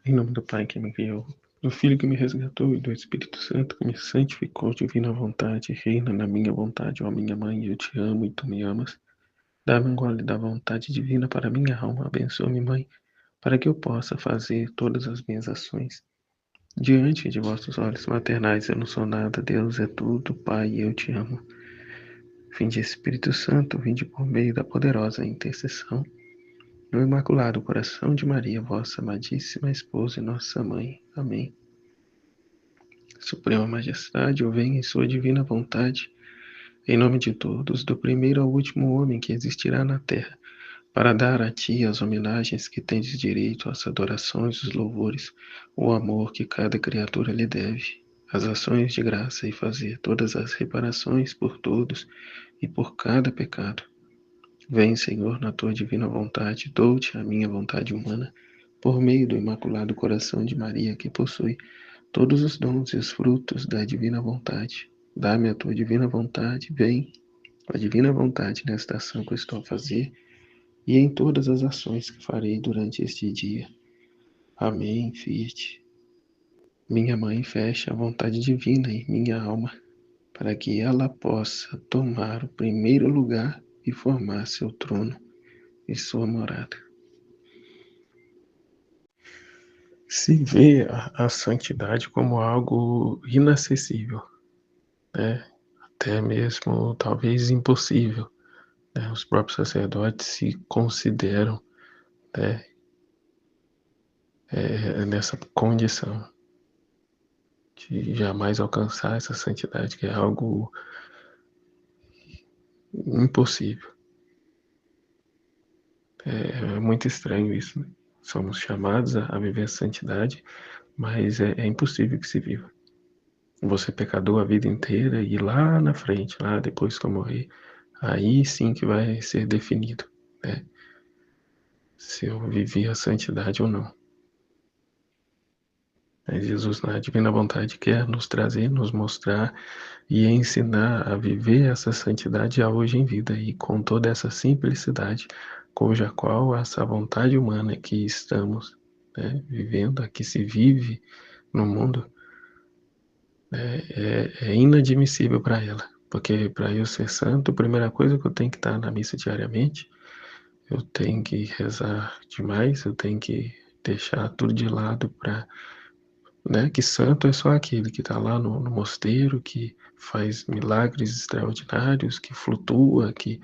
Em nome do Pai que me enviou, do Filho que me resgatou e do Espírito Santo que me santificou, divina vontade, reina na minha vontade, ó minha mãe, eu te amo e tu me amas. Dá-me um gole da vontade divina para minha alma, abençoa-me, mãe, para que eu possa fazer todas as minhas ações. Diante de vossos olhos maternais eu não sou nada, Deus é tudo, Pai, eu te amo. Vinde Espírito Santo, vinde por meio da poderosa intercessão no Imaculado Coração de Maria, vossa amadíssima esposa e nossa mãe. Amém. Suprema Majestade, eu venho em sua divina vontade, em nome de todos, do primeiro ao último homem que existirá na terra, para dar a ti as homenagens que tendes direito, as adorações, os louvores, o amor que cada criatura lhe deve, as ações de graça e fazer todas as reparações por todos e por cada pecado. Vem, Senhor, na tua divina vontade, dou-te a minha vontade humana, por meio do Imaculado Coração de Maria, que possui todos os dons e os frutos da divina vontade. Dá-me a tua divina vontade, vem, a divina vontade nesta ação que eu estou a fazer e em todas as ações que farei durante este dia. Amém, Fiat. Minha mãe fecha a vontade divina em minha alma, para que ela possa tomar o primeiro lugar e formar seu trono e sua morada. Se vê a santidade como algo inacessível, né? Até mesmo talvez impossível, né? Os próprios sacerdotes se consideram, né, nessa condição de jamais alcançar essa santidade, que é algo impossível. É muito estranho isso, né? Somos chamados a viver a santidade, mas é impossível que se viva. Você pecador a vida inteira e lá na frente, lá depois que eu morrer, aí sim que vai ser definido, né, se eu vivi a santidade ou não. Mas Jesus, na divina vontade, quer nos trazer, nos mostrar e ensinar a viver essa santidade já hoje em vida e com toda essa simplicidade, cuja qual essa vontade humana que estamos, né, vivendo, a que se vive no mundo, né, é inadmissível para ela. Porque para eu ser santo, a primeira coisa que eu tenho que estar na missa diariamente, eu tenho que rezar demais, eu tenho que deixar tudo de lado para, né, que santo é só aquele que está lá no mosteiro, que faz milagres extraordinários, que flutua, que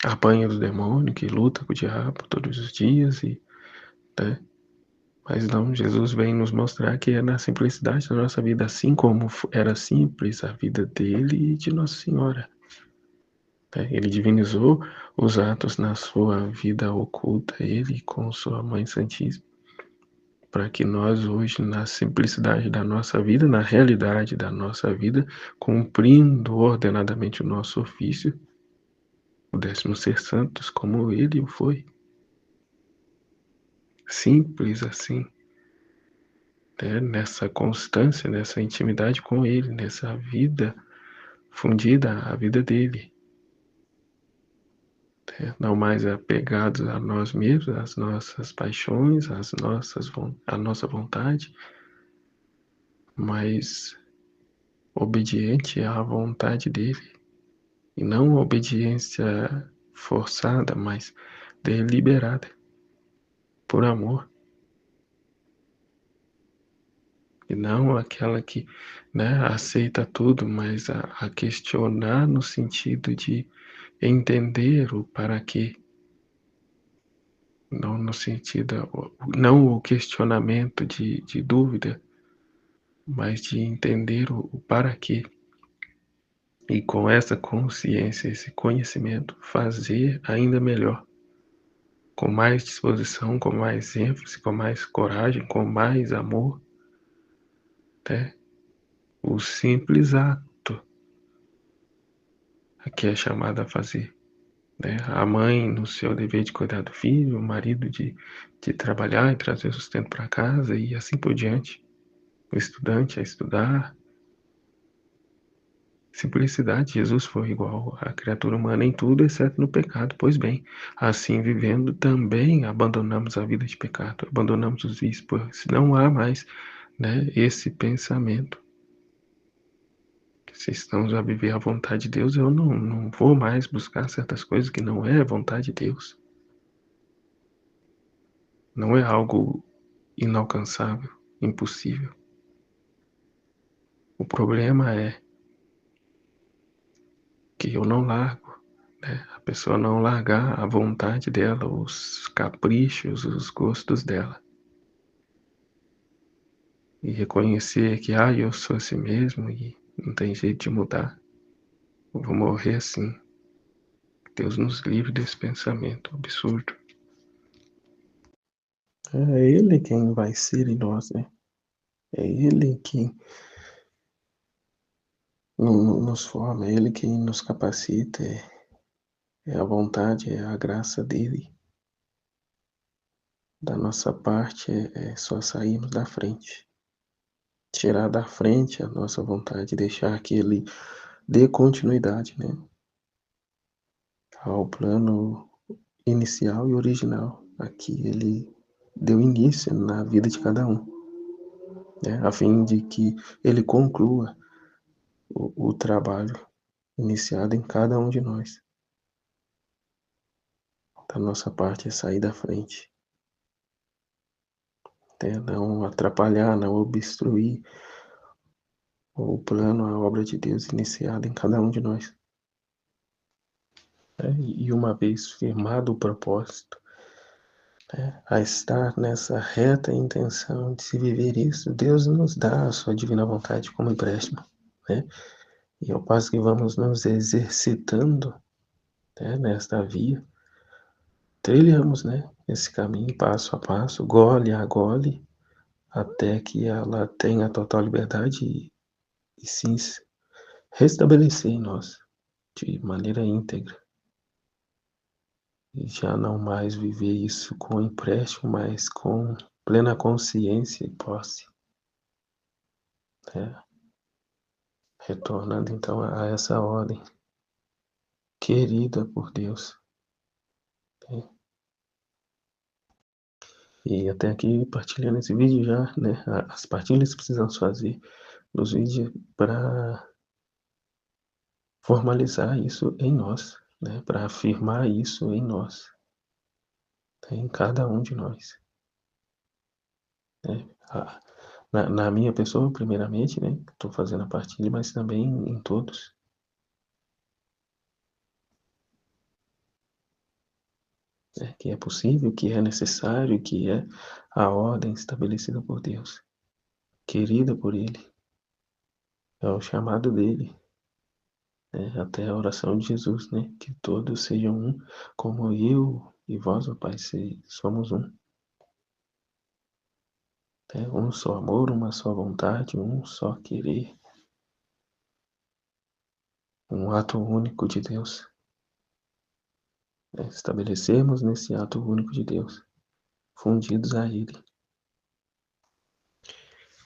apanha do demônio, que luta com o diabo todos os dias, e, né, mas não, Jesus vem nos mostrar que é na simplicidade da nossa vida, assim como era simples a vida dele e de Nossa Senhora. Ele divinizou os atos na sua vida oculta, ele com sua Mãe Santíssima, para que nós hoje, na simplicidade da nossa vida, na realidade da nossa vida, cumprindo ordenadamente o nosso ofício, pudéssemos ser santos como ele o foi. Simples assim, né? Nessa constância, nessa intimidade com ele, nessa vida fundida à vida dele. Não mais apegados a nós mesmos, às nossas paixões, à nossa vontade, mas obediente à vontade dele. E não obediência forçada, mas deliberada, por amor. E não aquela que, né, aceita tudo, mas a questionar no sentido de entender o para quê. Não no sentido, não o questionamento de dúvida, mas de entender o para quê. E com essa consciência, esse conhecimento, fazer ainda melhor, com mais disposição, com mais ênfase, com mais coragem, com mais amor, né? O simples ato que é chamado a fazer, né? A mãe no seu dever de cuidar do filho, o marido de trabalhar e trazer sustento para casa e assim por diante. O estudante a estudar, Simplicidade, Jesus foi igual à criatura humana em tudo, exceto no pecado. Pois bem, assim vivendo, também abandonamos a vida de pecado, abandonamos os vícios, pois não há mais, né, esse pensamento. Se estamos a viver a vontade de Deus, eu não vou mais buscar certas coisas que não é a vontade de Deus. Não é algo inalcançável, impossível. O problema é que eu não largo, né? A pessoa não largar a vontade dela, os caprichos, os gostos dela. E reconhecer que, eu sou assim mesmo e não tem jeito de mudar. Eu vou morrer assim. Deus nos livre desse pensamento absurdo. É Ele quem vai ser em nós, né? É Ele quem nos forma, é Ele quem nos capacita, é a vontade, é a graça dele. Da nossa parte é só sairmos da frente. Tirar da frente a nossa vontade, deixar que Ele dê continuidade, né, ao plano inicial e original a que Ele deu início na vida de cada um, né, a fim de que Ele conclua o trabalho iniciado em cada um de nós. Da nossa parte é sair da frente, né, não atrapalhar, não obstruir o plano, a obra de Deus iniciada em cada um de nós. E uma vez firmado o propósito, a estar nessa reta intenção de se viver isso, Deus nos dá a sua divina vontade como empréstimo, né? E ao passo que vamos nos exercitando, né, nesta via, trilhamos, né, esse caminho passo a passo, gole a gole, até que ela tenha total liberdade e sim restabelecer em nós de maneira íntegra. E já não mais viver isso com empréstimo, mas com plena consciência e posse, né? Retornando então a essa ordem querida por Deus, né? E até aqui partilhando esse vídeo já, né? As partilhas que precisamos fazer nos vídeos para formalizar isso em nós, né? Para afirmar isso em nós, né? Em cada um de nós, né? Na minha pessoa, primeiramente, né? Estou fazendo a partilha, mas também em todos. Que é possível, que é necessário, que é a ordem estabelecida por Deus, querida por Ele, é o chamado dele, né? Até a oração de Jesus, né? Que todos sejam um, como eu e vós, ó Pai, somos um. Né? Um só amor, uma só vontade, um só querer, um ato único de Deus. Estabelecemos nesse ato único de Deus, fundidos a Ele.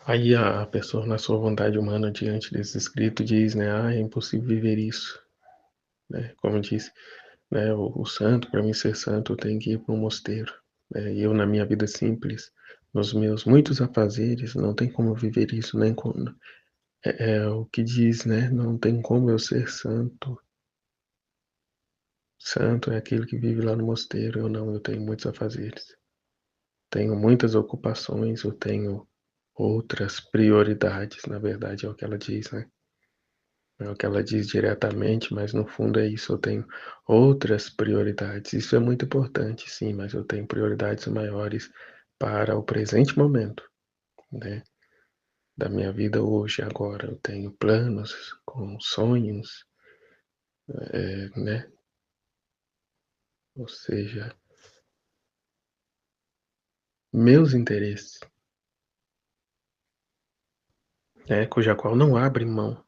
Aí a pessoa, na sua vontade humana, diante desse escrito, diz, né, é impossível viver isso, né, como disse, né, o santo, para mim ser santo, tem que ir para um mosteiro, né, e eu na minha vida simples, nos meus muitos afazeres, não tem como viver isso, nem como, é o que diz, né, não tem como eu ser santo, santo é aquele que vive lá no mosteiro, eu não, eu tenho muitos afazeres, tenho muitas ocupações, eu tenho outras prioridades, na verdade é o que ela diz, né? É o que ela diz diretamente, mas no fundo é isso, eu tenho outras prioridades. Isso é muito importante, sim, mas eu tenho prioridades maiores para o presente momento, né? Da minha vida hoje, agora. Eu tenho planos com sonhos, né? Ou seja, meus interesses, né? Cuja qual não abre mão,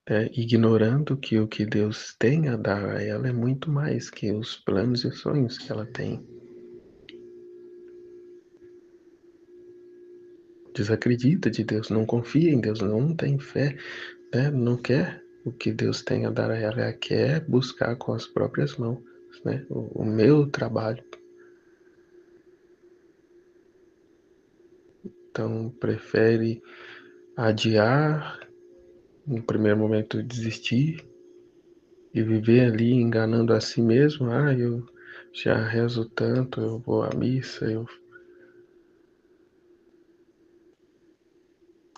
né? Ignorando que o que Deus tem a dar a ela é muito mais que os planos e sonhos que ela tem. Desacredita de Deus, não confia em Deus, não tem fé, né, não quer o que Deus tem a dar a ela, ela quer buscar com as próprias mãos, né, o meu trabalho. Então, prefere adiar, no primeiro momento desistir e viver ali enganando a si mesmo. Ah, eu já rezo tanto, eu vou à missa,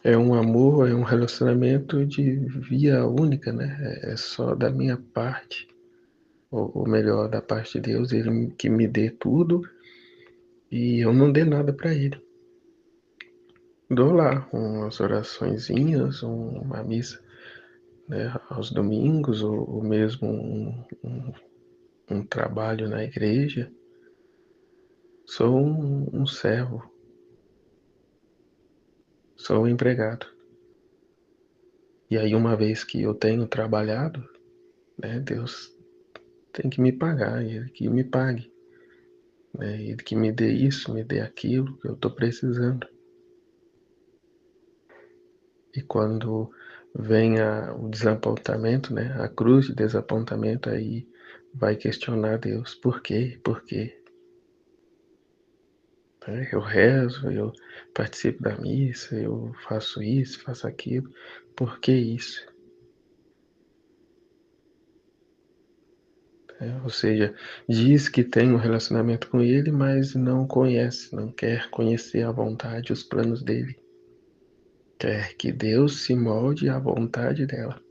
é um amor, é um relacionamento de via única, né? É só da minha parte, ou melhor, da parte de Deus, Ele que me dê tudo e eu não dê nada para Ele. Dou lá umas oraçõezinhas, uma missa, né, aos domingos, ou mesmo um trabalho na igreja. Sou um servo, sou um empregado. E aí, uma vez que eu tenho trabalhado, né, Deus tem que me pagar, Ele que me pague, né, Ele que me dê isso, me dê aquilo que eu estou precisando. E quando vem o desapontamento, né, a cruz de desapontamento, aí vai questionar Deus: por quê? Por quê? Né? Eu rezo, eu participo da missa, eu faço isso, faço aquilo, por que isso? Ou seja, diz que tem um relacionamento com Ele, mas não conhece, não quer conhecer a vontade, os planos dele. Quer que Deus se molde à vontade dela.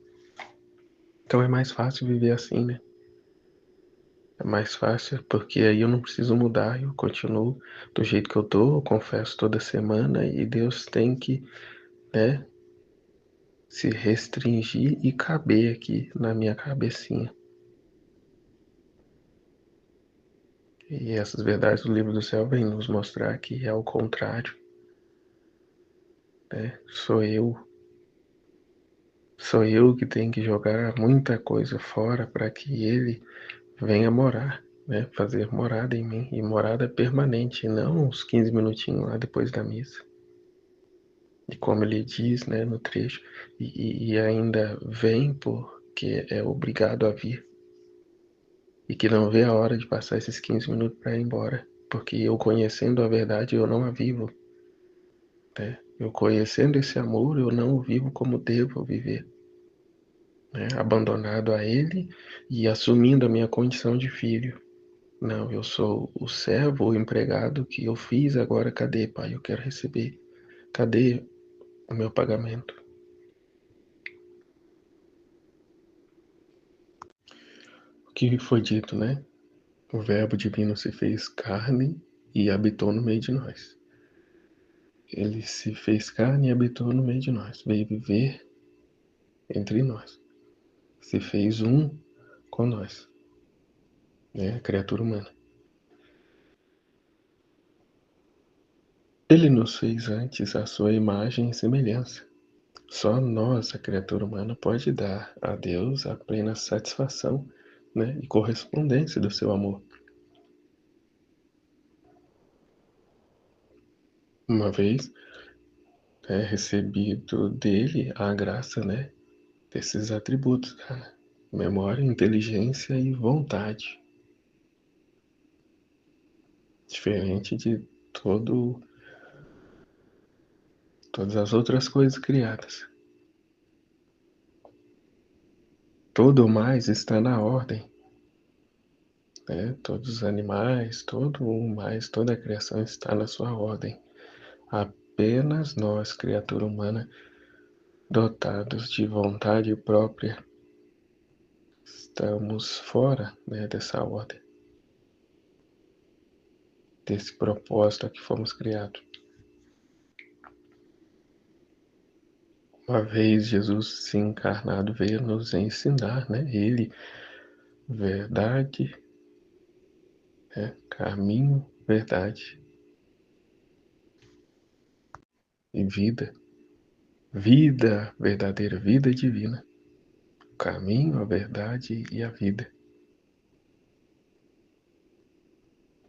Então é mais fácil viver assim, né? É mais fácil porque aí eu não preciso mudar, eu continuo do jeito que eu tô, eu confesso toda semana e Deus tem que, né, se restringir e caber aqui na minha cabecinha. E essas verdades do livro do céu vêm nos mostrar que é o contrário, né? Sou eu que tenho que jogar muita coisa fora para que ele venha morar, né? Fazer morada em mim, e morada permanente, não uns 15 minutinhos lá depois da missa. E como ele diz, né, no trecho, e ainda vem porque é obrigado a vir, e que não vê a hora de passar esses 15 minutos para ir embora, porque eu conhecendo a verdade, eu não a vivo, né? Eu conhecendo esse amor, eu não o vivo como devo viver, né? Abandonado a ele e assumindo a minha condição de filho. Não, eu sou o servo, o empregado que eu fiz, agora cadê, pai? Eu quero receber. Cadê o meu pagamento? O que foi dito, né? O Verbo divino se fez carne e habitou no meio de nós. Ele se fez carne e habitou no meio de nós. Veio viver entre nós. Se fez um com nós, né? A criatura humana. Ele nos fez antes a sua imagem e semelhança. Só nós, a criatura humana, pode dar a Deus a plena satisfação, né, e correspondência do seu amor. Uma vez recebido dele a graça, né, desses atributos, tá? Memória, inteligência e vontade. Diferente de todas as outras coisas criadas. Tudo mais está na ordem, né? Todos os animais, todo o mais, toda a criação está na sua ordem. Apenas nós, criatura humana, dotados de vontade própria, estamos fora, né, dessa ordem, desse propósito a que fomos criados. Uma vez Jesus se encarnado veio nos ensinar, né? Ele, verdade, caminho, verdade e vida. Vida verdadeira, vida divina. O caminho, a verdade e a vida.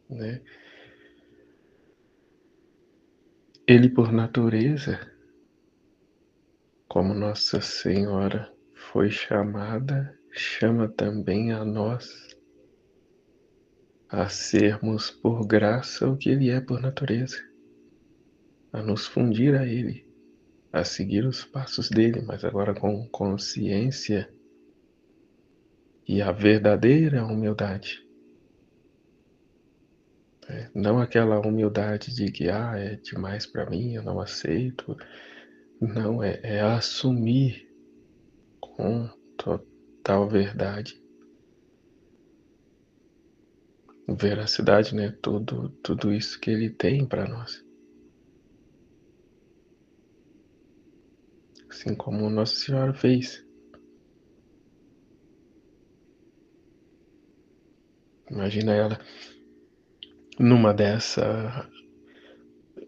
Né? Ele, por natureza, como Nossa Senhora foi chamada, chama também a nós a sermos por graça o que Ele é por natureza, a nos fundir a Ele, a seguir os passos dele, mas agora com consciência e a verdadeira humildade. Não aquela humildade de que é demais para mim, eu não aceito. Não, é assumir com total verdade, veracidade, né? Tudo isso que ele tem para nós. Assim como Nossa Senhora fez. Imagina ela numa dessa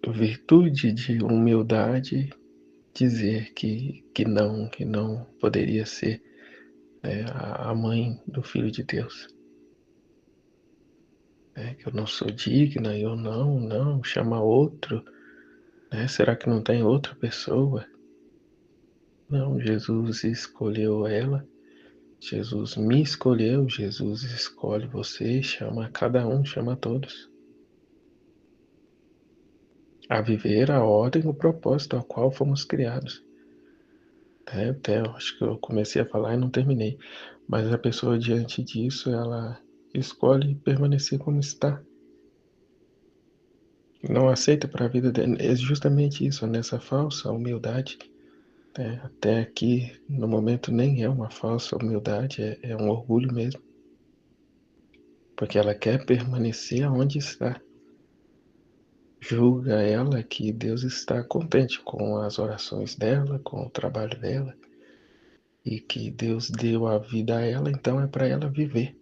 virtude de humildade dizer que não poderia ser, né, a mãe do Filho de Deus. Que eu não sou digna, eu não, chama outro, né? Será que não tem outra pessoa? Não, Jesus escolheu ela, Jesus me escolheu, Jesus escolhe você, chama cada um, chama todos a viver a ordem, o propósito ao qual fomos criados. Até acho que eu comecei a falar e não terminei, mas a pessoa diante disso, ela escolhe permanecer como está. Não aceita para a vida dela, é justamente isso, nessa falsa humildade. Até aqui, no momento, nem é uma falsa humildade, é um orgulho mesmo, porque ela quer permanecer onde está. Julga ela que Deus está contente com as orações dela, com o trabalho dela, e que Deus deu a vida a ela, então é para ela viver.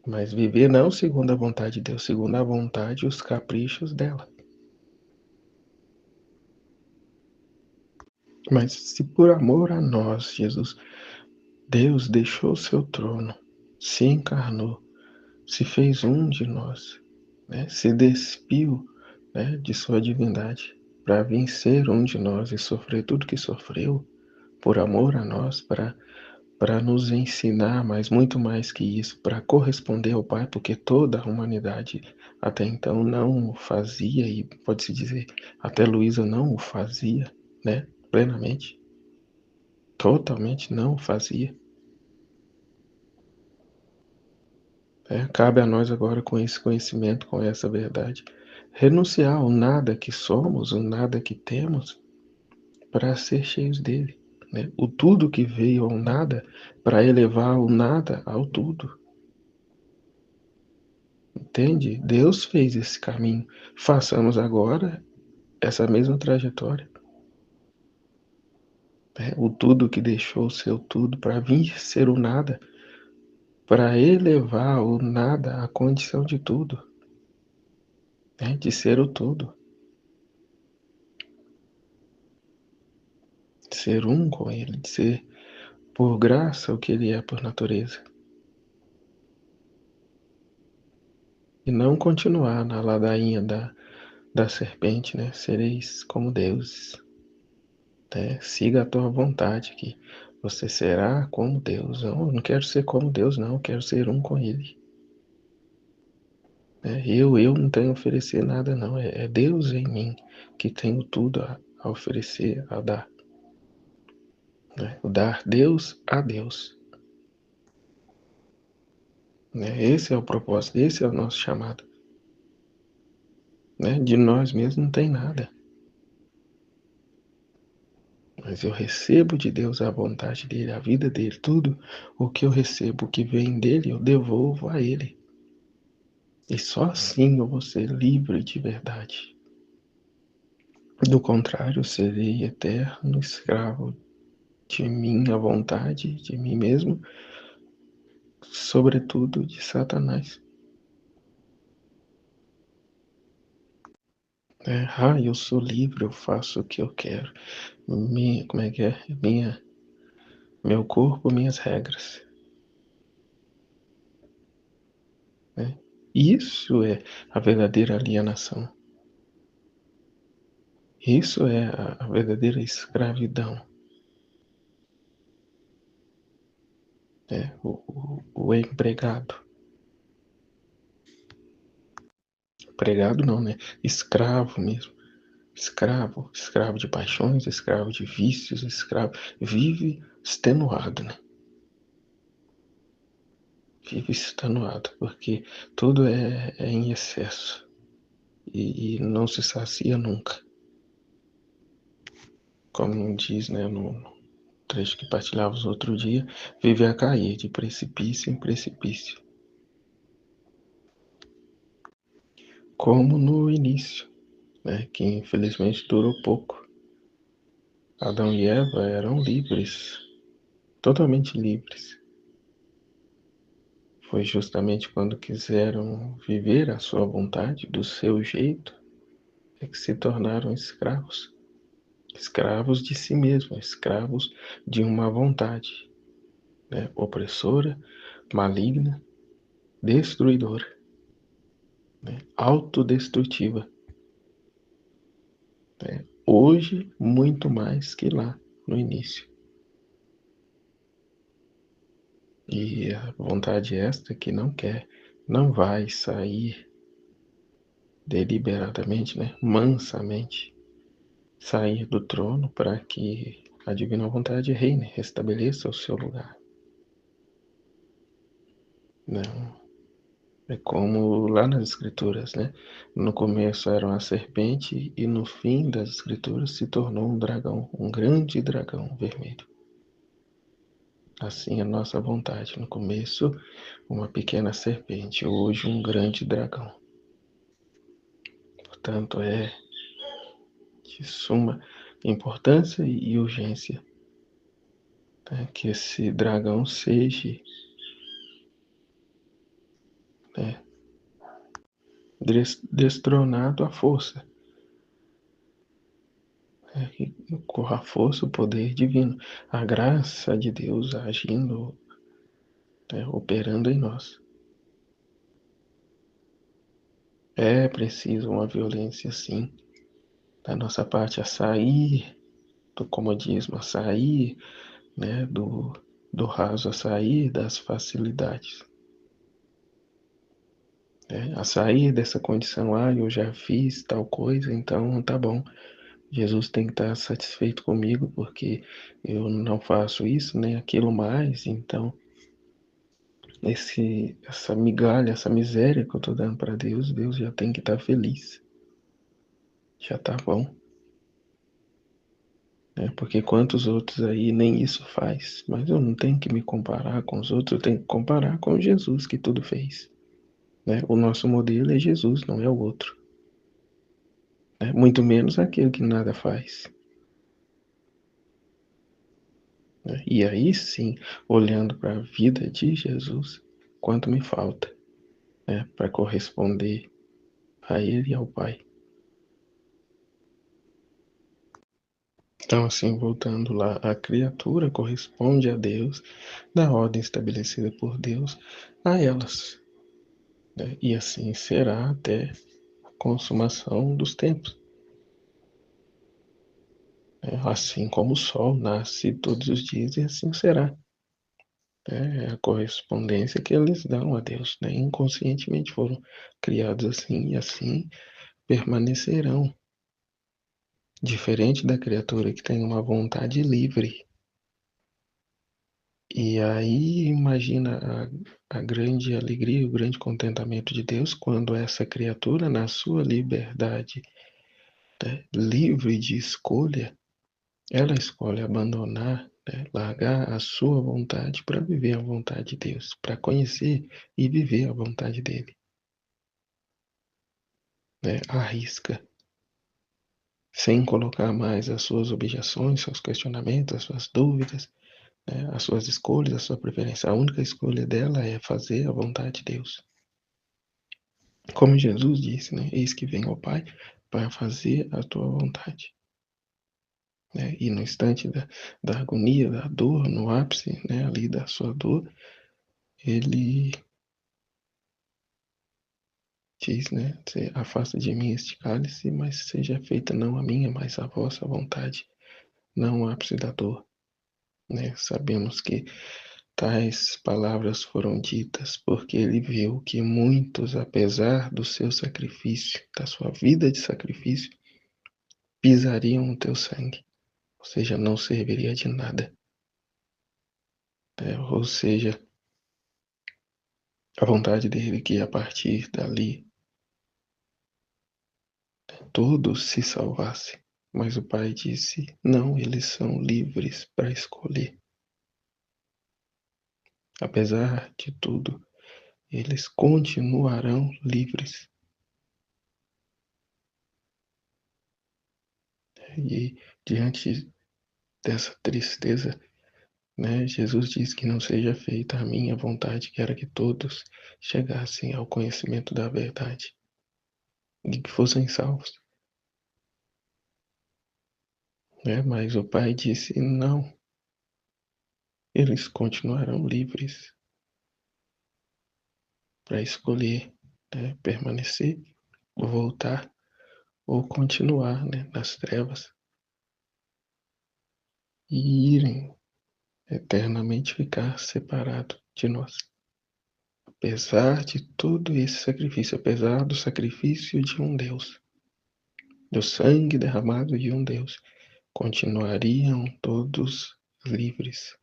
Mas viver não segundo a vontade de Deus, segundo a vontade e os caprichos dela. Mas se por amor a nós, Jesus, Deus deixou o seu trono, se encarnou, se fez um de nós, né? Se despiu, né, de sua divindade para vir ser um de nós e sofrer tudo que sofreu por amor a nós, para nos ensinar, mas muito mais que isso, para corresponder ao Pai, porque toda a humanidade até então não o fazia, e pode-se dizer, até Luísa não o fazia, né, plenamente, totalmente não o fazia. Cabe a nós agora, com esse conhecimento, com essa verdade, renunciar ao nada que somos, ao nada que temos, para ser cheios dele. Né? O tudo que veio ao nada, para elevar o nada ao tudo. Entende? Deus fez esse caminho. Façamos agora essa mesma trajetória. O tudo que deixou o seu tudo para vir ser o nada, para elevar o nada à condição de tudo, de ser o tudo. De ser um com ele, de ser por graça o que ele é por natureza. E não continuar na ladainha da serpente, né? Sereis como deuses. Siga a tua vontade, que você será como Deus. Eu não quero ser como Deus, não. Eu quero ser um com Ele. Eu não tenho a oferecer nada, não. É Deus em mim que tenho tudo a oferecer, a dar. O dar Deus a Deus. Esse é o propósito, esse é o nosso chamado. De nós mesmos não tem nada. Mas eu recebo de Deus a vontade dele, a vida dele, tudo o que eu recebo, o que vem dele, eu devolvo a ele. E só assim eu vou ser livre de verdade. Do contrário, serei eterno escravo de minha vontade, de mim mesmo, sobretudo de Satanás. Eu sou livre, eu faço o que eu quero. Como é que é? Meu corpo, minhas regras. Isso é a verdadeira alienação. Isso é a verdadeira escravidão. o empregado. Empregado não, né? Escravo mesmo. Escravo de paixões, escravo de vícios, escravo. Vive extenuado, né? Vive extenuado, porque tudo é em excesso e não se sacia nunca. Como diz, né, no trecho que partilhávamos outro dia, vive a cair de precipício em precipício. Como no início, né, que infelizmente durou pouco. Adão e Eva eram livres, totalmente livres. Foi justamente quando quiseram viver a sua vontade, do seu jeito, é que se tornaram escravos. Escravos de si mesmos, escravos de uma vontade, né, opressora, maligna, destruidora, né, autodestrutiva. Né, hoje, muito mais que lá, no início. E a vontade esta que não quer, não vai sair deliberadamente, né, mansamente, sair do trono para que a divina vontade reine, restabeleça o seu lugar. Não. É como lá nas escrituras, né? No começo era uma serpente e no fim das escrituras se tornou um dragão, um grande dragão vermelho. Assim a nossa vontade. No começo, uma pequena serpente, hoje um grande dragão. Portanto, é de suma importância e urgência, né, que esse dragão seja, né, destronado à força, né, que corra a força, o poder divino, a graça de Deus agindo, né, operando em nós. É preciso uma violência, sim, da nossa parte, a sair do comodismo, a sair, né, do raso, a sair das facilidades. A sair dessa condição, eu já fiz tal coisa, então tá bom. Jesus tem que estar satisfeito comigo porque eu não faço isso nem aquilo mais, então essa migalha, essa miséria que eu estou dando para Deus, Deus já tem que estar feliz, já tá bom, né? Porque quantos outros aí nem isso faz, mas eu não tenho que me comparar com os outros, eu tenho que comparar com Jesus que tudo fez, né? O nosso modelo é Jesus, não é o outro, né? Muito menos aquele que nada faz. Né? E aí sim, olhando para a vida de Jesus, quanto me falta, né, para corresponder a Ele e ao Pai. Então, assim, voltando lá, a criatura corresponde a Deus, na ordem estabelecida por Deus, a elas. Né? E assim será até a consumação dos tempos. Né? Assim como o sol nasce todos os dias, e assim será. É a correspondência que eles dão a Deus, né? Inconscientemente foram criados assim e assim permanecerão. Diferente da criatura que tem uma vontade livre. E aí imagina a grande alegria, o grande contentamento de Deus quando essa criatura, na sua liberdade, né, livre de escolha, ela escolhe abandonar, né, largar a sua vontade para viver a vontade de Deus, para conhecer e viver a vontade dele. Né, arrisca, sem colocar mais as suas objeções, seus questionamentos, as suas dúvidas, né, as suas escolhas, a sua preferência. A única escolha dela é fazer a vontade de Deus. Como Jesus disse, né? Eis que vem ao Pai para fazer a tua vontade. Né? E no instante da agonia, da dor, no ápice, né, ali da sua dor, ele diz, né? Afasta de mim este cálice, mas seja feita não a minha, mas a vossa vontade. Não o ápice da dor. Né? Sabemos que Tais palavras foram ditas porque ele viu que muitos, apesar do seu sacrifício, da sua vida de sacrifício, pisariam o teu sangue, ou seja, não serviria de nada. Ou seja, a vontade dele que a partir dali todos se salvassem. Mas o pai disse: não, eles são livres para escolher. Apesar de tudo, eles continuarão livres. E diante dessa tristeza, né, Jesus diz que não seja feita a minha vontade, que era que todos chegassem ao conhecimento da verdade e que fossem salvos. Né? Mas o pai disse: não, eles continuarão livres para escolher, né, permanecer, voltar ou continuar, né, nas trevas e irem eternamente ficar separado de nós. Apesar de todo esse sacrifício, apesar do sacrifício de um Deus, do sangue derramado de um Deus, continuariam todos livres.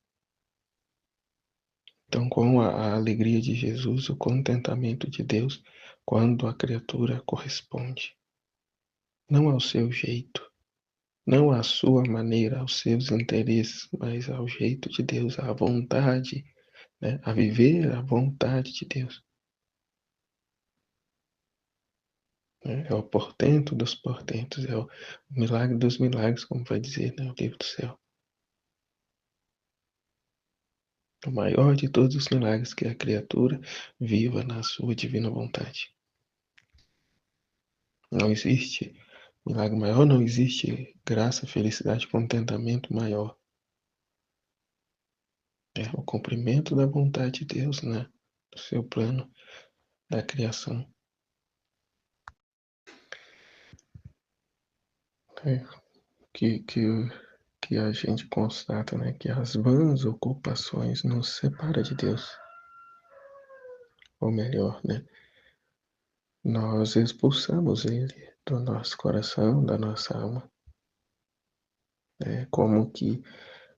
Então, com a alegria de Jesus, o contentamento de Deus, quando a criatura corresponde, não ao seu jeito, não à sua maneira, aos seus interesses, mas ao jeito de Deus, à vontade, né? A viver a vontade de Deus. É o portento dos portentos, é o milagre dos milagres, como vai dizer, né, o livro do céu. O maior de todos os milagres que a criatura viva na sua divina vontade. Não existe milagre maior, não existe graça, felicidade, contentamento maior. É o cumprimento da vontade de Deus, né, do seu plano da criação. É, que a gente constata, né, que as vãs ocupações nos separam de Deus. Ou melhor, né, nós expulsamos ele do nosso coração, da nossa alma. É como que,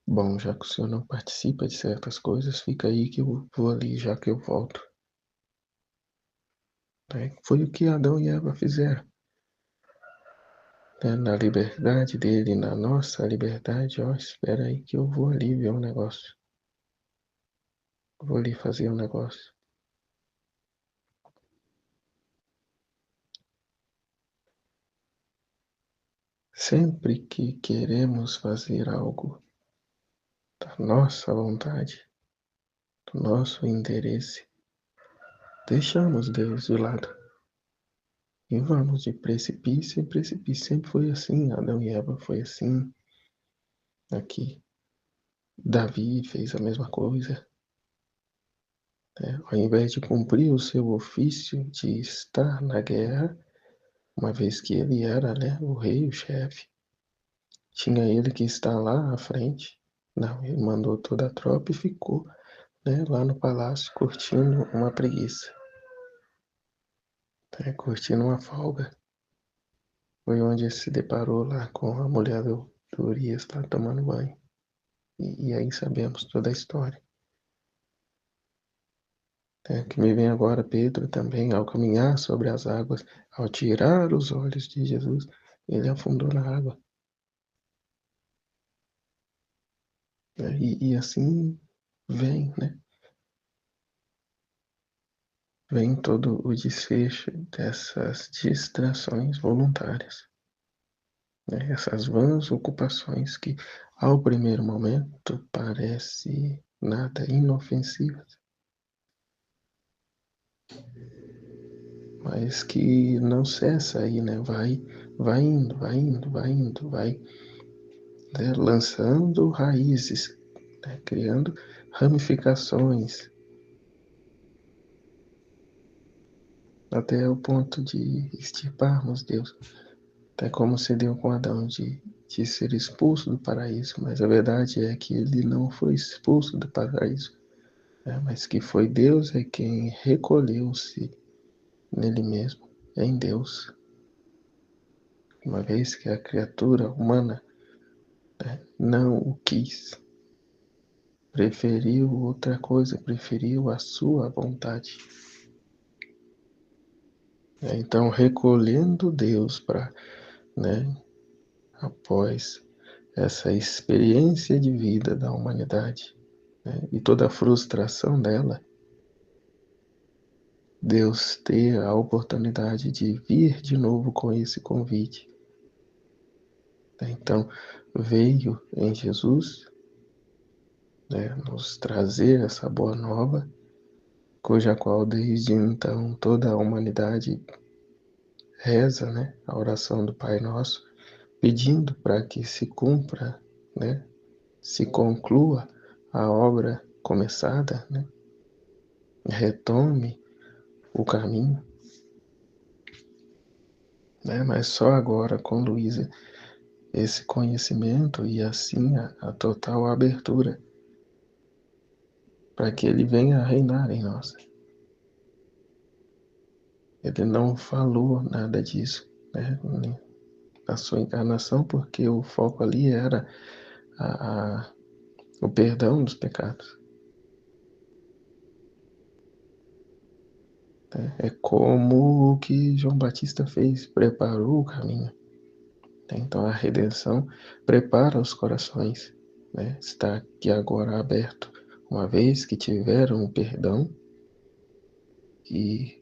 bom, já que o senhor não participa de certas coisas, fica aí que eu vou ali já que eu volto. Foi o que Adão e Eva fizeram. Na liberdade dele, na nossa liberdade, ó, espera aí que eu vou ali ver um negócio. Vou ali fazer um negócio. Sempre que queremos fazer algo da nossa vontade, do nosso interesse, deixamos Deus de lado. E vamos de precipício em precipício. Sempre foi assim, Adão e Eva foi assim. Aqui, Davi fez a mesma coisa. Ao invés de cumprir o seu ofício de estar na guerra, uma vez que ele era, né, o rei, o chefe, tinha ele que estar lá à frente. Não, ele mandou toda a tropa e ficou, né, lá no palácio curtindo uma preguiça, curtindo uma folga. Foi onde ele se deparou lá com a mulher do Urias lá tomando banho. E aí sabemos toda a história. Que me vem agora Pedro também, ao caminhar sobre as águas, ao tirar os olhos de Jesus, ele afundou na água. E assim vem, né? Vem todo o desfecho dessas distrações voluntárias. Essas vãs ocupações que, ao primeiro momento, parece nada inofensivas, mas que não cessa aí, né? Vai indo, vai indo, vai indo, vai, né, lançando raízes, né, criando ramificações, até o ponto de extirparmos Deus. Até como se deu com Adão de ser expulso do paraíso, mas a verdade é que ele não foi expulso do paraíso, mas que foi Deus é quem recolheu-se nele mesmo, em Deus, uma vez que a criatura humana, não o quis, preferiu outra coisa, preferiu a sua vontade. Então, recolhendo Deus para, né, após essa experiência de vida da humanidade, né, e toda a frustração dela, Deus ter a oportunidade de vir de novo com esse convite. Então, veio em Jesus, né, nos trazer essa boa nova, cuja qual desde então toda a humanidade reza, né, a oração do Pai Nosso, pedindo para que se cumpra, né, se conclua a obra começada, né, retome o caminho, né, mas só agora com Luísa esse conhecimento e assim a total abertura para que ele venha a reinar em nós. Ele não falou nada disso, né, na sua encarnação, porque o foco ali era o perdão dos pecados. É como o que João Batista fez, preparou o caminho. Então a redenção prepara os corações, né? Está aqui agora aberto, uma vez que tiveram o perdão e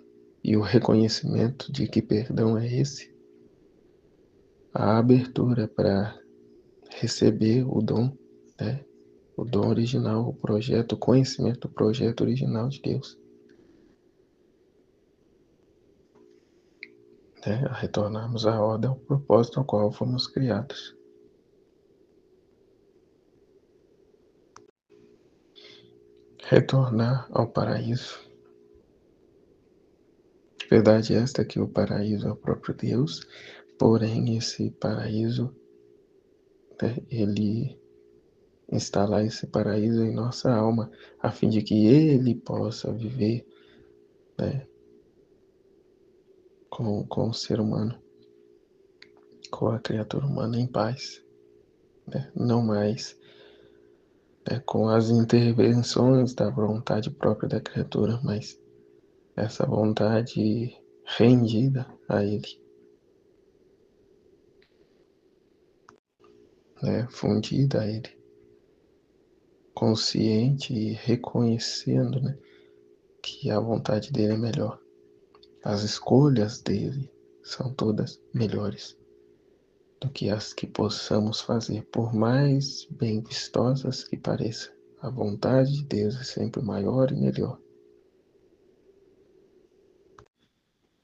o reconhecimento de que perdão é esse, a abertura para receber o dom, né? O dom original, o projeto, o conhecimento do projeto original de Deus. Né? A retornarmos à ordem, ao propósito ao qual fomos criados. Retornar ao paraíso. Verdade esta que o paraíso é o próprio Deus, porém esse paraíso, né, ele instala esse paraíso em nossa alma, a fim de que ele possa viver, né, com o ser humano, com a criatura humana em paz, né, não mais, né, com as intervenções da vontade própria da criatura, mas essa vontade rendida a ele, né, fundida a ele, consciente e reconhecendo, né, que a vontade dele é melhor. As escolhas dele são todas melhores do que as que possamos fazer, por mais bem vistosas que pareçam. A vontade de Deus é sempre maior e melhor.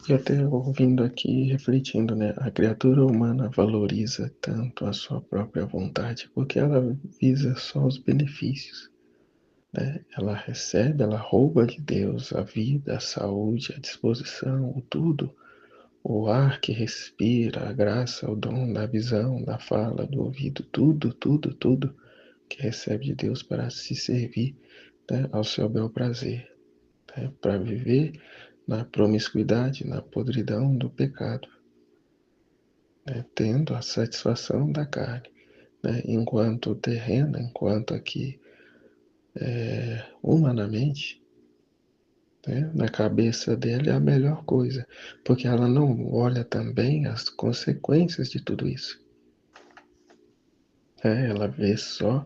E até ouvindo aqui, refletindo, né? A criatura humana valoriza tanto a sua própria vontade porque ela visa só os benefícios, né? Ela recebe, ela rouba de Deus a vida, a saúde, a disposição, o tudo, o ar que respira, a graça, o dom da visão, da fala, do ouvido, tudo, tudo, tudo que recebe de Deus para se servir, né, ao seu bel prazer, né, para viver na promiscuidade, na podridão do pecado, né, tendo a satisfação da carne, né, enquanto terrena, enquanto aqui humanamente, né, na cabeça dela é a melhor coisa, porque ela não olha também as consequências de tudo isso. Ela vê só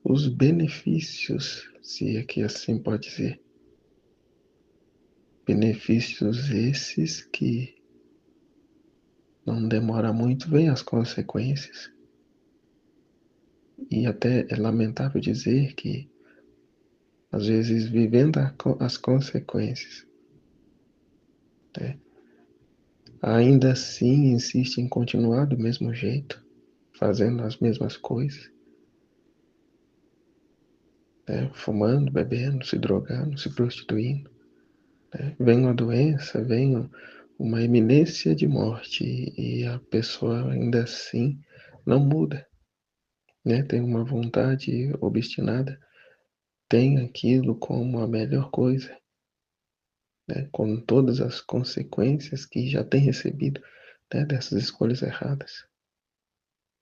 os benefícios, se é que assim pode dizer. Benefícios esses que não demora muito, vem as consequências. E até é lamentável dizer que, às vezes, vivendo as consequências, né, ainda assim insiste em continuar do mesmo jeito, fazendo as mesmas coisas, né, fumando, bebendo, se drogando, se prostituindo. Né? Vem uma doença, vem uma iminência de morte e a pessoa ainda assim não muda, né? Tem uma vontade obstinada tem aquilo como a melhor coisa, né, com todas as consequências que já tem recebido, né, dessas escolhas erradas.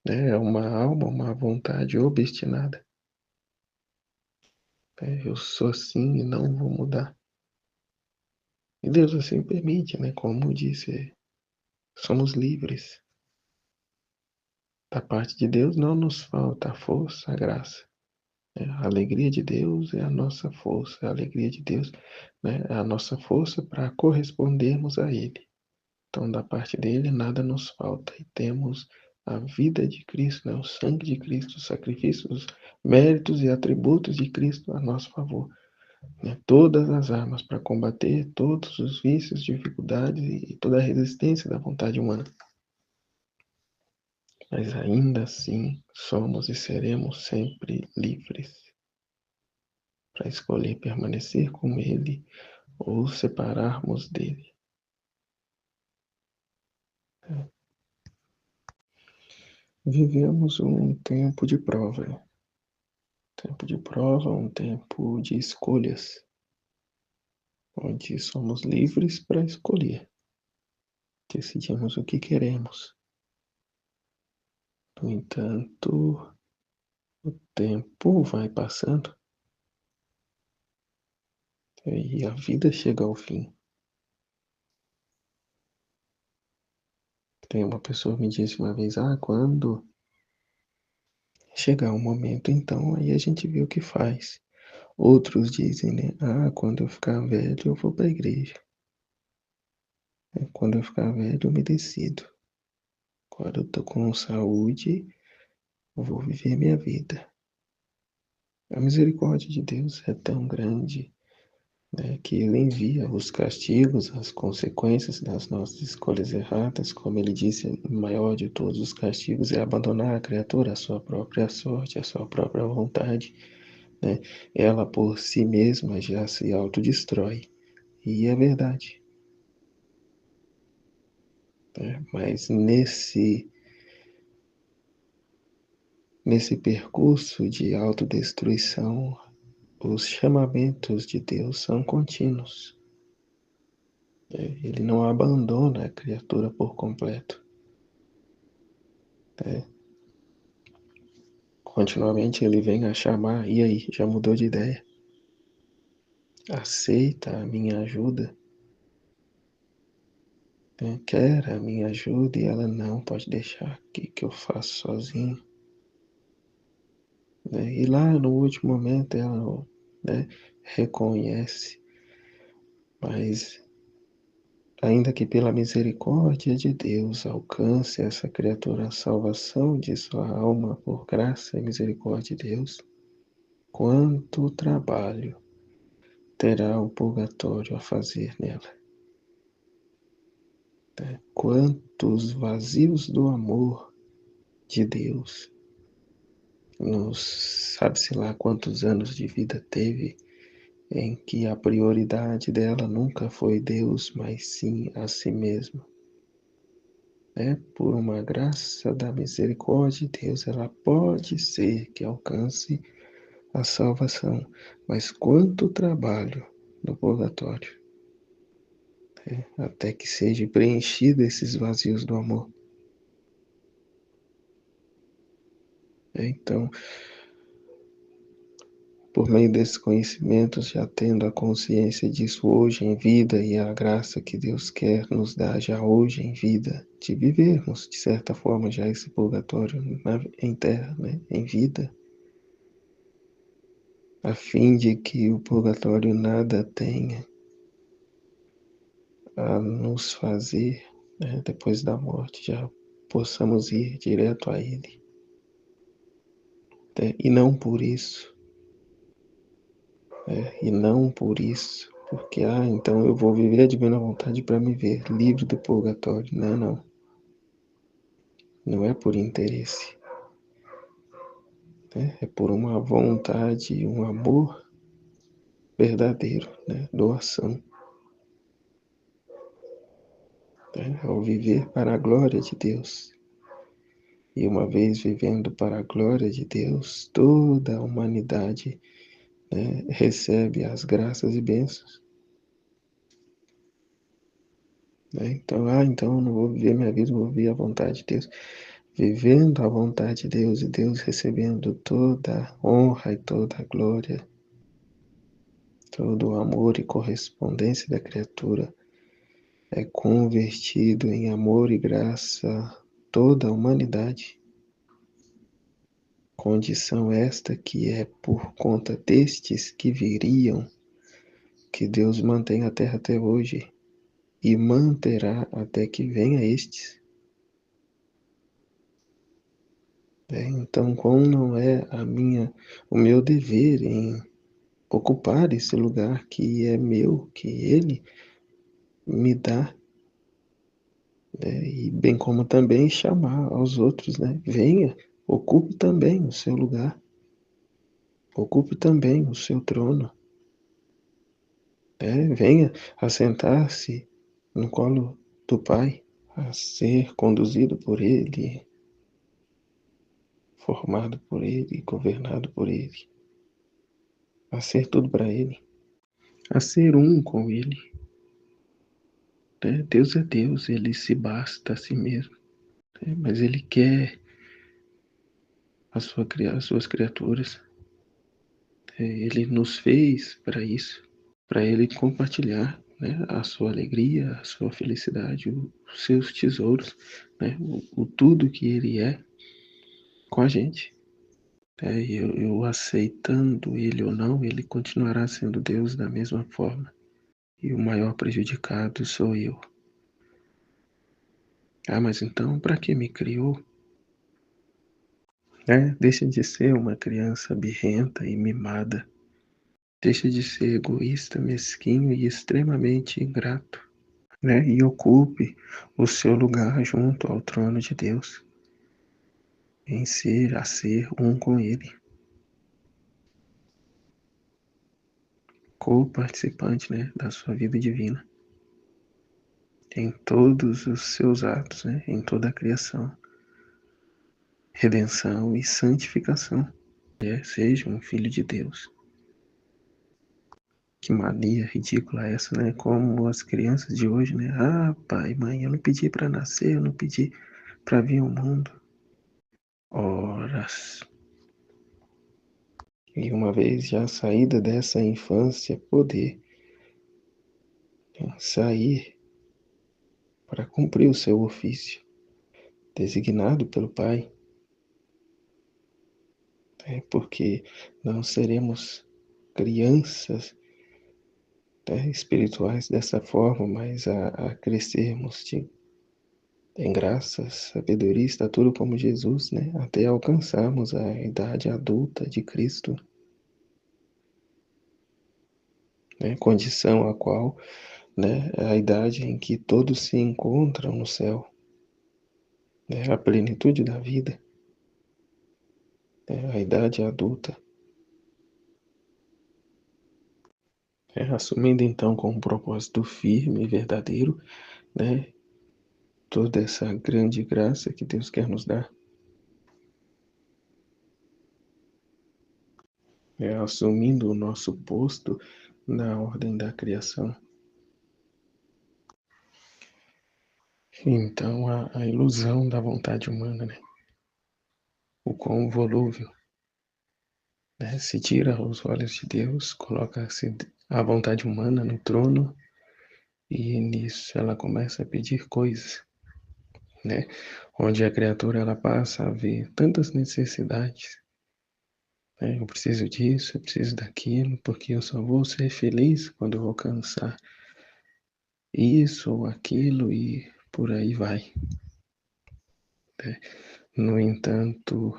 Né, é uma alma, uma vontade obstinada. Eu sou assim e não vou mudar. E Deus assim permite, né? Como disse, somos livres. Da parte de Deus não nos falta a força, a graça. A alegria de Deus é a nossa força. A alegria de Deus, né, é a nossa força para correspondermos a Ele. Então, da parte dele, nada nos falta. E temos a vida de Cristo, né, o sangue de Cristo, os sacrifícios, méritos e atributos de Cristo a nosso favor. Né, todas as armas para combater todos os vícios, dificuldades e toda a resistência da vontade humana. Mas ainda assim, somos e seremos sempre livres para escolher permanecer com Ele ou separarmos dele. Vivemos um tempo de prova, um tempo de escolhas, onde somos livres para escolher, decidimos o que queremos. No entanto, o tempo vai passando e a vida chega ao fim. Tem uma pessoa que me disse uma vez, quando chegar um momento, então aí a gente vê o que faz. Outros dizem, né, quando eu ficar velho eu vou para a igreja. Quando eu ficar velho eu me decido. Agora eu tô com saúde, eu vou viver minha vida. A misericórdia de Deus é tão grande, né, que Ele envia os castigos, as consequências das nossas escolhas erradas. Como Ele disse, o maior de todos os castigos é abandonar a criatura à sua própria sorte, à sua própria vontade. Né? Ela por si mesma já se autodestrói. E é verdade. Mas nesse percurso de autodestruição, os chamamentos de Deus são contínuos. Ele não abandona a criatura por completo. Continuamente ele vem a chamar, e aí, já mudou de ideia? Aceita a minha ajuda? Quer a minha ajuda e ela não pode deixar que eu faço sozinho. E lá no último momento ela, né, reconhece, mas ainda que pela misericórdia de Deus alcance essa criatura a salvação de sua alma por graça e misericórdia de Deus, quanto trabalho terá o purgatório a fazer nela? Quantos vazios do amor de Deus, sabe-se lá quantos anos de vida teve, em que a prioridade dela nunca foi Deus, mas sim a si mesma. Por uma graça da misericórdia de Deus, ela pode ser que alcance a salvação, mas quanto trabalho no purgatório, até que seja preenchido esses vazios do amor. Então, por meio desses conhecimentos, já tendo a consciência disso hoje em vida e a graça que Deus quer nos dar já hoje em vida, de vivermos, de certa forma, já esse purgatório em terra, né, em vida, a fim de que o purgatório nada tenha a nos fazer, né, depois da morte, já possamos ir direto a Ele. E não por isso, porque, então eu vou viver a divina vontade para me ver livre do purgatório. Não. Não é por interesse. É por uma vontade, um amor verdadeiro, doação. Ao viver para a glória de Deus. E uma vez vivendo para a glória de Deus, toda a humanidade né, recebe as graças e bênçãos. Né? Então eu não vou viver minha vida, vou viver a vontade de Deus. Vivendo a vontade de Deus e Deus recebendo toda a honra e toda a glória, todo o amor e correspondência da criatura é convertido em amor e graça toda a humanidade. Condição esta que é por conta destes que viriam, que Deus mantém a terra até hoje e manterá até que venha estes. Então, como não é o meu dever em ocupar esse lugar que é meu, que Ele me dá, né? E bem como também chamar aos outros, né? Venha, ocupe também o seu lugar, ocupe também o seu trono, né? Venha assentar-se no colo do Pai, a ser conduzido por Ele, formado por Ele, governado por Ele, a ser tudo para Ele, a ser um com Ele. Né? Deus é Deus, Ele se basta a si mesmo, né? Mas Ele quer as suas criaturas. Ele nos fez para isso, para Ele compartilhar, né, a sua alegria, a sua felicidade, os seus tesouros, né, o tudo que Ele é com a gente. Eu aceitando Ele ou não, Ele continuará sendo Deus da mesma forma. E o maior prejudicado sou eu. Mas então, para que me criou? Deixa de ser uma criança birrenta e mimada. Deixa de ser egoísta, mesquinho e extremamente ingrato, né? E ocupe o seu lugar junto ao trono de Deus, em ser um com Ele, co-participante, né, da sua vida divina, em todos os seus atos, né, em toda a criação, redenção e santificação. Seja um filho de Deus. Que mania ridícula essa, né? Como as crianças de hoje, né? Pai, mãe, eu não pedi para nascer, eu não pedi para vir ao mundo. Horas. E uma vez já saída dessa infância, poder sair para cumprir o seu ofício, designado pelo Pai, porque não seremos crianças, espirituais dessa forma, mas a crescermos em graça, sabedoria e estatura como Jesus, né? Até alcançarmos a idade adulta de Cristo, né? Condição a qual, né, é a idade em que todos se encontram no céu, né? A plenitude da vida, né? A idade adulta. Assumindo então com um propósito firme e verdadeiro, né, toda essa grande graça que Deus quer nos dar. Assumindo o nosso posto na ordem da criação. Então, a ilusão da vontade humana, né? O quão volúvel, né? Se tira os olhos de Deus, coloca-se a vontade humana no trono e nisso ela começa a pedir coisas, né? Onde a criatura ela passa a ver tantas necessidades. Eu preciso disso, eu preciso daquilo, porque eu só vou ser feliz quando eu alcançar isso ou aquilo e por aí vai. No entanto,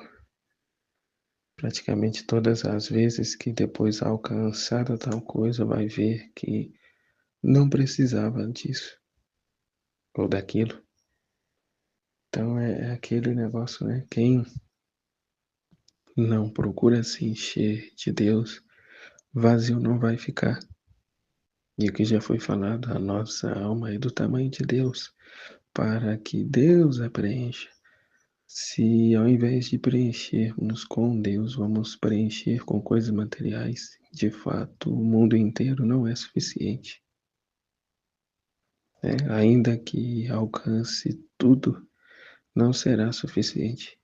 praticamente todas as vezes que depois alcançada tal coisa, vai ver que não precisava disso ou daquilo. Então é aquele negócio, né? Quem não procura se encher de Deus, vazio não vai ficar. E o que já foi falado, a nossa alma é do tamanho de Deus, para que Deus a preencha. Se ao invés de preenchermos com Deus, vamos preencher com coisas materiais, de fato, o mundo inteiro não é suficiente. Né? Ainda que alcance tudo, não será suficiente,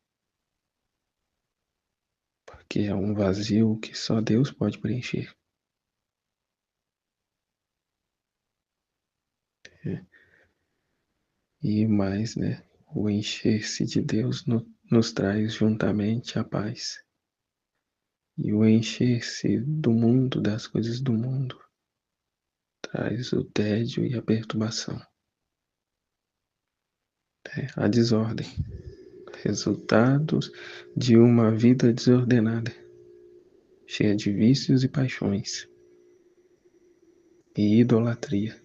porque é um vazio que só Deus pode preencher. Né? E mais, né? O encher-se de Deus nos traz juntamente a paz. E o encher-se do mundo, das coisas do mundo, traz o tédio e a perturbação. Né? A desordem. Resultados de uma vida desordenada, cheia de vícios e paixões, e idolatria.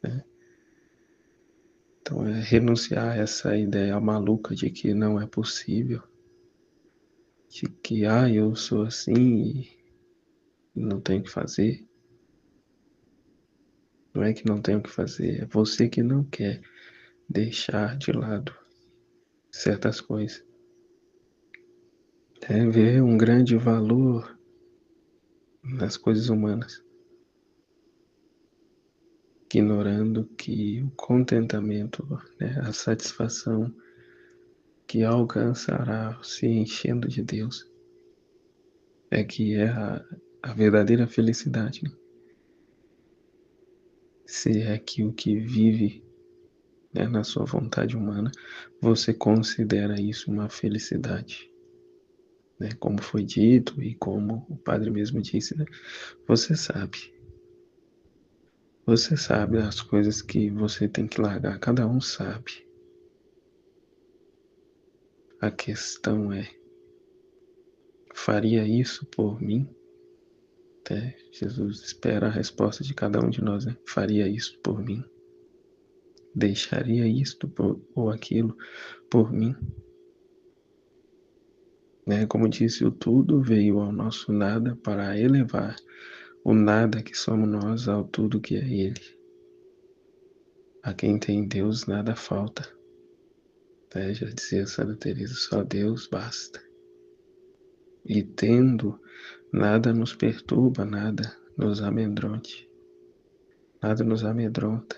Né? Então é renunciar a essa ideia maluca de que não é possível, de que eu sou assim e não tenho o que fazer. Não é que não tenho o que fazer, é você que não quer deixar de lado certas coisas. É ver um grande valor nas coisas humanas, ignorando que o contentamento, né, a satisfação que alcançará se enchendo de Deus é que é a verdadeira felicidade. Né? Se é que o que vive, né, na sua vontade humana, você considera isso uma felicidade. Né? Como foi dito e como o padre mesmo disse, né? Você sabe. Você sabe as coisas que você tem que largar, cada um sabe. A questão é, faria isso por mim? Jesus espera a resposta de cada um de nós, né? Faria isso por mim? Deixaria isto ou aquilo por mim? Né? Como disse, o tudo veio ao nosso nada para elevar o nada que somos nós ao tudo que é Ele. A quem tem Deus nada falta. Já dizia Santa Teresa, só Deus basta. E tendo, nada nos perturba, nada nos amedronte. Nada nos amedronta.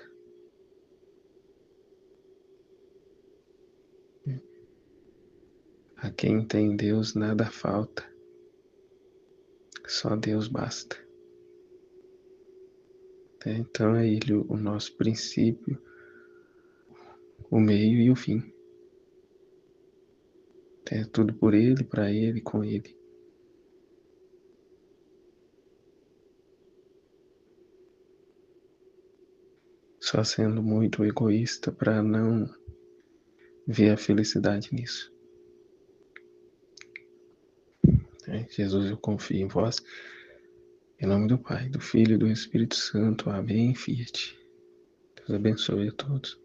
A quem tem Deus nada falta. Só Deus basta. Então é Ele o nosso princípio, o meio e o fim. É tudo por Ele, para Ele, com Ele. Só sendo muito egoísta para não ver a felicidade nisso. Jesus, eu confio em vós. Em nome do Pai, do Filho e do Espírito Santo. Amém. Fiat. Deus abençoe a todos.